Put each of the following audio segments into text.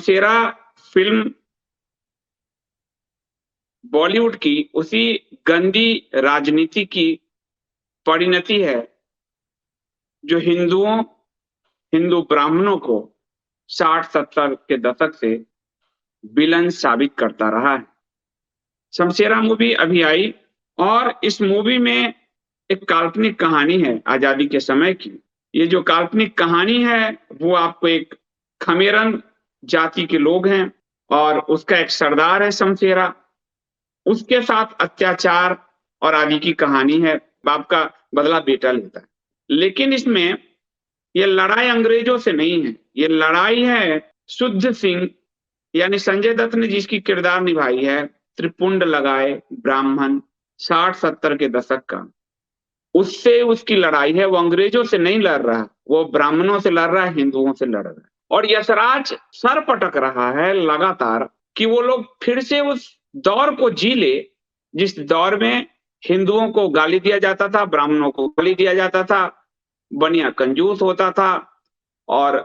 Shamshera film Bollywood की उसी गंदी राजनीति की परिणति है जो हिंदू ब्राह्मणों को 60-70 के दशक से विलन साबित करता रहा है। शमशेरा मूवी अभी आई और इस मूवी में एक काल्पनिक कहानी है आजादी के समय की। ये जो काल्पनिक कहानी है वो आपको एक खमेरन जाति के लोग हैं और उसका एक सरदार है शमशेरा, उसके साथ अत्याचार और आदि की कहानी है। बाप का बदला बेटा लेता है, लेकिन इसमें ये लड़ाई अंग्रेजों से नहीं है, ये लड़ाई है शुद्ध सिंह यानी संजय दत्त ने जिसकी किरदार निभाई है, त्रिपुंड लगाए ब्राह्मण 60-70 के दशक का, उससे उसकी लड़ाई है। वो अंग्रेजों से नहीं लड़ रहा, वो ब्राह्मणों से लड़ रहा है, हिंदुओं से लड़ रहा है। और यशराज सर पटक रहा है लगातार कि वो लोग फिर से उस दौर को जी ले जिस दौर में हिंदुओं को गाली दिया जाता था, ब्राह्मणों को गाली दिया जाता था, बनिया कंजूस होता था और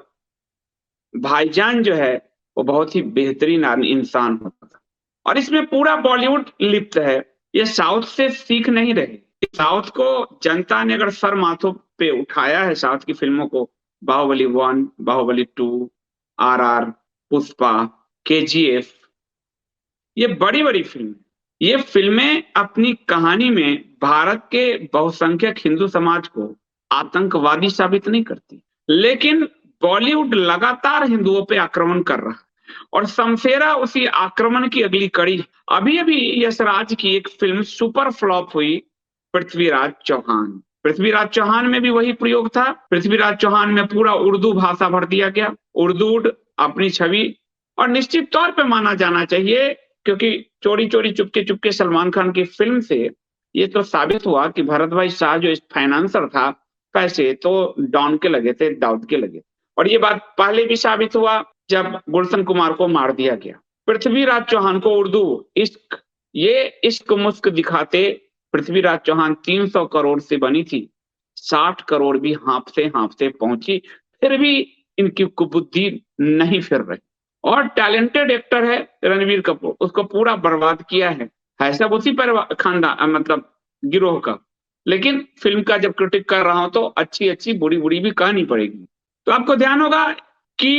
भाईजान जो है वो बहुत ही बेहतरीन इंसान होता था। और इसमें पूरा बॉलीवुड लिप्त है। ये साउथ से सीख नहीं रहे। साउथ को जनता ने अगर सर माथों पे उठाया है, साउथ की फिल्मों को, बाहुबली 1, बाहुबली 2, RR, पुष्पा, KGF, ये बड़ी बड़ी फिल्म, ये फिल्में अपनी कहानी में भारत के बहुसंख्यक हिंदू समाज को आतंकवादी साबित नहीं करती, लेकिन बॉलीवुड लगातार हिंदुओं पे आक्रमण कर रहा है और शमशेरा उसी आक्रमण की अगली कड़ी। अभी अभी यशराज की एक फिल्म सुपर फ्लॉप हुई, पृथ्वीराज चौहान। पृथ्वीराज चौहान में भी वही प्रयोग था। पृथ्वीराज चौहान में पूरा उर्दू भाषा भर दिया गया, उर्दू अपनी छवि, और निश्चित तौर पे माना जाना चाहिए क्योंकि चोरी चोरी चुपके चुपके सलमान खान की फिल्म से ये तो साबित हुआ कि भरत भाई शाह जो फाइनेंसर था, पैसे तो डॉन के लगे थे, दाऊद के लगे। और ये बात पहले भी साबित हुआ जब गुलशन कुमार को मार दिया गया। पृथ्वीराज चौहान को उर्दू इश्क, ये इश्क मुश्क दिखाते पृथ्वीराज चौहान 300 करोड़ से बनी थी, 60 करोड़ भी हाँफते हाँफते पहुंची, फिर भी इनकी कुबुद्धि नहीं फिर रही। और टैलेंटेड एक्टर है रणवीर कपूर, उसको पूरा बर्बाद किया है सब उसी पर खानदान, मतलब गिरोह का। लेकिन फिल्म का जब क्रिटिक कर रहा हूं तो अच्छी अच्छी बुरी बुरी भी कहनी पड़ेगी। तो आपको ध्यान होगा कि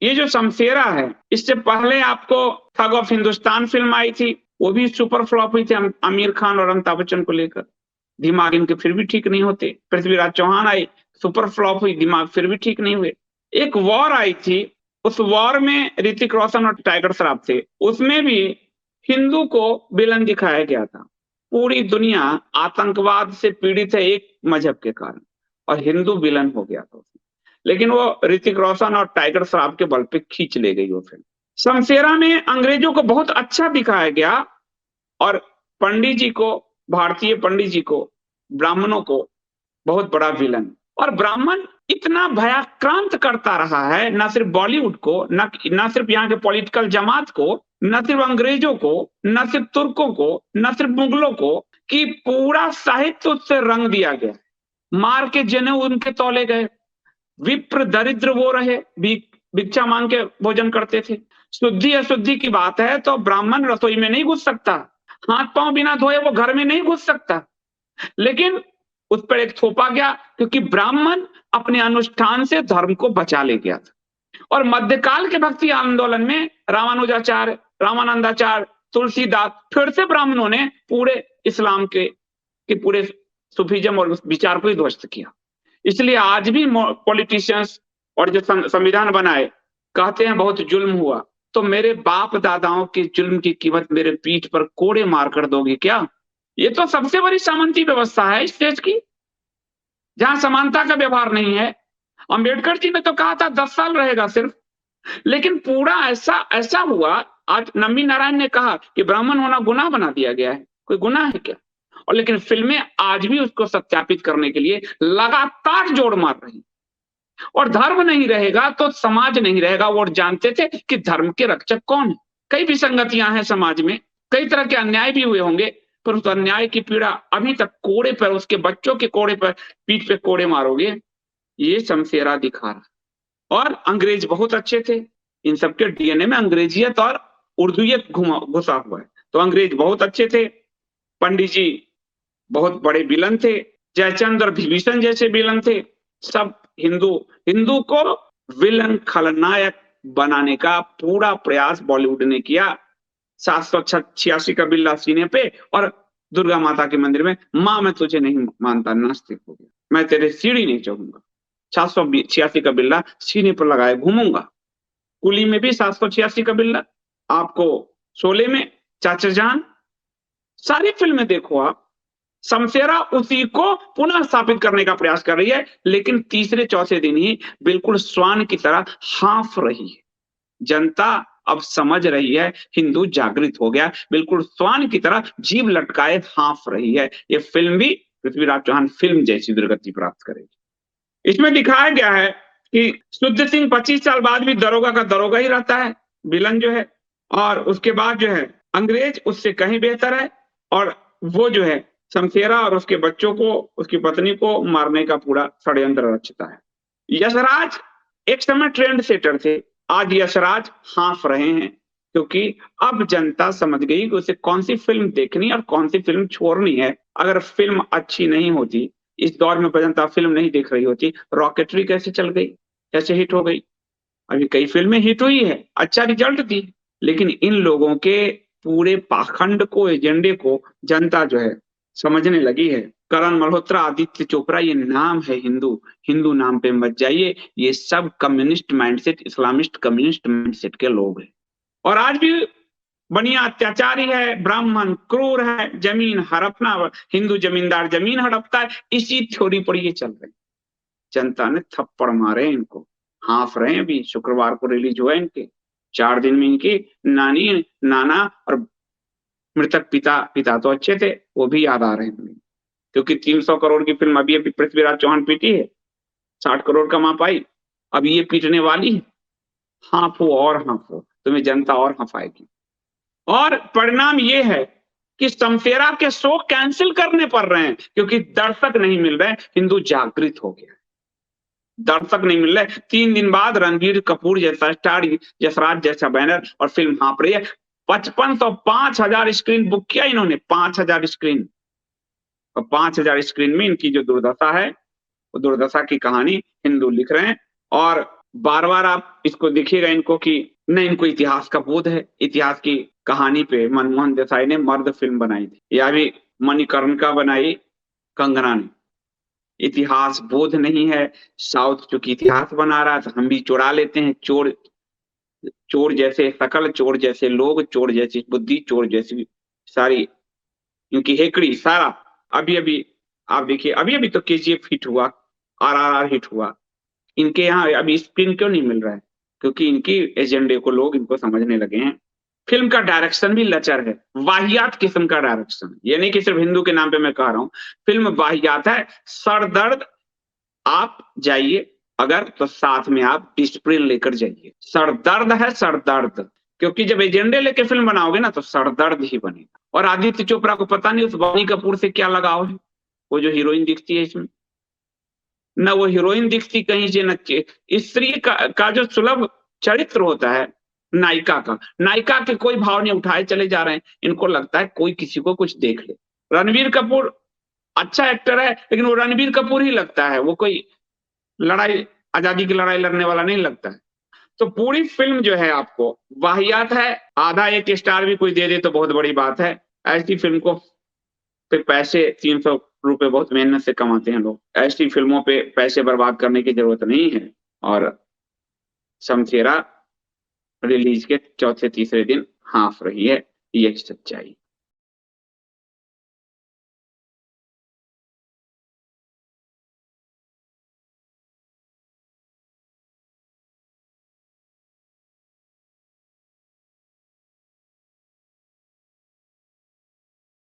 ये जो शमशेरा है, इससे पहले आपको ठग ऑफ हिंदुस्तान फिल्म आई थी, वो भी सुपर फ्लॉप हुई थी आमिर खान और अमिताभ बच्चन को लेकर। दिमाग इनके फिर भी ठीक नहीं होते। पृथ्वीराज चौहान आई, सुपर फ्लॉप हुई, दिमाग फिर भी ठीक नहीं हुए। एक वॉर आई थी, उस वॉर में ऋतिक रोशन और टाइगर श्रॉफ थे, उसमें भी हिंदू को विलन दिखाया गया था। पूरी दुनिया आतंकवाद से पीड़ित है एक मजहब के कारण, और हिंदू विलन हो गया था, लेकिन वो ऋतिक रोशन और टाइगर श्रॉफ के बल पे खींच ले गई वो फिल्म। शमशेरा में अंग्रेजों को बहुत अच्छा दिखाया गया और पंडित जी को, भारतीय पंडित जी को, ब्राह्मणों को बहुत बड़ा विलन। और ब्राह्मण इतना भयाक्रांत करता रहा है, न सिर्फ बॉलीवुड को, न सिर्फ यहाँ के पॉलिटिकल जमात को, न सिर्फ अंग्रेजों को, न सिर्फ तुर्कों को, न सिर्फ मुगलों को, कि पूरा साहित्य उससे रंग दिया गया। मार के जनेऊ उनके तौले गए, विप्र दरिद्र वो रहे, भिक्षा मांग के भोजन करते थे। शुद्धि अशुद्धि की बात है तो ब्राह्मण रसोई में नहीं घुस सकता, हाथ पांव बिना धोए वो घर में नहीं घुस सकता, लेकिन उस पर एक थोपा गया क्योंकि ब्राह्मण अपने अनुष्ठान से धर्म को बचा ले गया था। और मध्यकाल के भक्ति आंदोलन में रामानुजाचार्य, रामानंदाचार्य, तुलसीदास, फिर से ब्राह्मणों ने पूरे इस्लाम के पूरे सूफीज्म और विचार को ही ध्वस्त किया। इसलिए आज भी पॉलिटिशियंस और जो संविधान बनाए कहते हैं बहुत जुल्म हुआ, तो मेरे बाप दादाओं के जुल्म की कीमत मेरे पीठ पर कोड़े मारकर दोगे क्या? ये तो सबसे बड़ी सामंती व्यवस्था है इस देश की, जहां समानता का व्यवहार नहीं है। अंबेडकर जी ने तो कहा था 10 साल रहेगा सिर्फ, लेकिन पूरा ऐसा हुआ। आज नम्मी नारायण ने कहा कि ब्राह्मण होना गुनाह बना दिया गया है, कोई गुनाह है क्या? और लेकिन फिल्में आज भी उसको सत्यापित करने के लिए लगातार जोर मार रही। और धर्म नहीं रहेगा तो समाज नहीं रहेगा। वो जानते थे कि धर्म के रक्षक कौन है। कई विसंगतियां हैं समाज में, कई तरह के अन्याय भी हुए होंगे, पर उस अन्याय की पीड़ा अभी तक कोड़े पर, उसके बच्चों के कोड़े पर, पीठ पे कोड़े मारोगे, ये शमशेरा दिखा रहा। और अंग्रेज बहुत अच्छे थे, इन सबके डीएनए में अंग्रेजियत और उर्दूयत घुसा हुआ है। तो अंग्रेज बहुत अच्छे थे, पंडित जी बहुत बड़े विलन थे, जयचंद्र और विभीषण जैसे विलन थे। सब हिंदू हिंदू को विलन खलनायक बनाने का पूरा प्रयास बॉलीवुड ने किया। 786 का बिल्ला सीने पे और दुर्गा माता के मंदिर में, माँ मैं तुझे नहीं मानता, नास्तिक हो गया, मैं तेरे सीढ़ी नहीं चढ़ूंगा। 786 का बिल्ला सीने पर लगाए घूमूंगा। कुली में भी 786 का बिल्ला, आपको शोले में चाचा जान, सारी फिल्में देखो आप, शमशेरा उसी को पुनः स्थापित करने का प्रयास कर रही है, लेकिन तीसरे चौथे दिन ही बिल्कुल श्वान की तरह हाँफ रही है। जनता अब समझ रही है, हिंदू जागृत हो गया, बिल्कुल श्वान की तरह जीभ लटकाए हाँफ रही है। ये फिल्म भी पृथ्वीराज चौहान फिल्म जैसी दुर्गति प्राप्त करेगी। इसमें दिखाया गया है कि शुद्ध सिंह 25 साल बाद भी दरोगा का दरोगा ही रहता है, विलन जो है, और उसके बाद जो है अंग्रेज उससे कहीं बेहतर है, और वो जो है शमशेरा और उसके बच्चों को, उसकी पत्नी को मारने का पूरा षड्यंत्र रचता है। यशराज एक समय ट्रेंड सेटर थे, आज यशराज हाँफ रहे हैं, क्योंकि अब जनता समझ गई कि उसे कौन सी फिल्म देखनी और कौन सी फिल्म छोड़नी है। अगर फिल्म अच्छी नहीं होती, इस दौर में जनता फिल्म नहीं देख रही होती, रॉकेटरी कैसे चल गई, कैसे हिट हो गई। अभी कई फिल्में हिट हुई है, अच्छा रिजल्ट दी, लेकिन इन लोगों के पूरे पाखंड को, एजेंडे को जनता जो है समझने लगी है। करण मल्होत्रा, आदित्य चोपड़ा, ये नाम है हिंदू, हिंदू नाम पे मत जाइए, ये सब communist mindset, Islamist communist mindset के लोग हैं। और आज भी बनिया अत्याचारी है, ब्राह्मण क्रूर है, जमीन हड़पना, हिंदू जमींदार जमीन हड़पता है, इसी थ्योरी पर ये चल रहे। जनता ने थप्पड़ मारे इनको, हाँफ रहे हैं। अभी शुक्रवार को रिलीज हुआ इनके, 4 दिन में इनकी नानी, नाना और मृतक पिता तो अच्छे थे, वो भी याद आ रहे हैं, क्योंकि 300 करोड़ की फिल्म अभी अभी पृथ्वीराज चौहान पीटी है, 60 करोड़ कमा पाई, अब ये पीटने वाली है। हाँफो और हाँफो, तुम्हें जनता और हंसाएगी। और परिणाम ये है कि शमशेरा के शो कैंसिल करने पड़ रहे हैं, क्योंकि दर्शक नहीं मिल रहे, हिंदू जागृत हो गया, दर्शक नहीं मिल रहे। 3 दिन बाद रणबीर कपूर जैसा स्टार, यशराज जैसा बैनर, और फिल्म हाँप रही है। 5500 5000 स्क्रीन बुक किया इन्होंने, 5000 स्क्रीन, और 5000 स्क्रीन में इनकी जो दुर्दशा है, वो दुर्दशा की कहानी हिंदू लिख रहे हैं। और बार बार आप इसको देखिएगा इनको कि न इनको इतिहास का बोध है। इतिहास की कहानी पे मनमोहन देसाई ने मर्द फिल्म बनाई थी, या भी मणिकर्णिका बनाई कंगना ने। इतिहास बोध नहीं है, साउथ चूंकि इतिहास बना रहा है तो हम भी चुरा लेते हैं। चोर, चोर जैसे शकल, चोर जैसे लोग, चोर जैसी बुद्धि, चोर जैसी सारी इनकी हेकड़ी, सारा। अभी अभी आप देखिए, अभी अभी तो केजीएफ हिट हुआ, आरआरआर हिट हुआ, इनके यहाँ अभी स्पिन क्यों नहीं मिल रहा है? क्योंकि इनकी एजेंडे को लोग इनको समझने लगे हैं। फिल्म का डायरेक्शन भी लचर है, वाहियात किस्म का डायरेक्शन, ये नहीं कि सिर्फ हिंदू के नाम पे मैं कह रहा हूँ, फिल्म वाहियात है। सरदर्द, आप जाइए अगर तो साथ में आप डिस्प्रिन लेकर जाइए। सरदर्द है, सरदर्द, क्योंकि जब एजेंडे लेके फिल्म बनाओगे ना तो सरदर्द ही बनेगा। और आदित्य चोपड़ा को पता नहीं उस वाणी कपूर से क्या लगाव है, वो जो हीरोइन दिखती है इसमें, न वो हीरोइन दिखती कहीं से, न स्त्री का जो सुलभ चरित्र होता है नायिका का, नायिका के कोई भाव नहीं उठाए चले जा रहे हैं। इनको लगता है कोई किसी को कुछ देख ले। रणबीर कपूर अच्छा एक्टर है, लेकिन वो रणबीर कपूर ही लगता है, वो कोई लड़ाई, आजादी की लड़ाई लड़ने वाला नहीं लगता है। तो पूरी फिल्म जो है आपको वाहियात है। आधा 1 स्टार भी कोई दे दे तो बहुत बड़ी बात है। ऐसी फिल्म को फिर पैसे, 300 रुपए बहुत मेहनत से कमाते हैं लोग, ऐसी फिल्मों पे पैसे बर्बाद करने की जरूरत नहीं है। और शमशेरा रिलीज के चौथे तीसरे दिन हाँफ रही है, यही सच्चाई।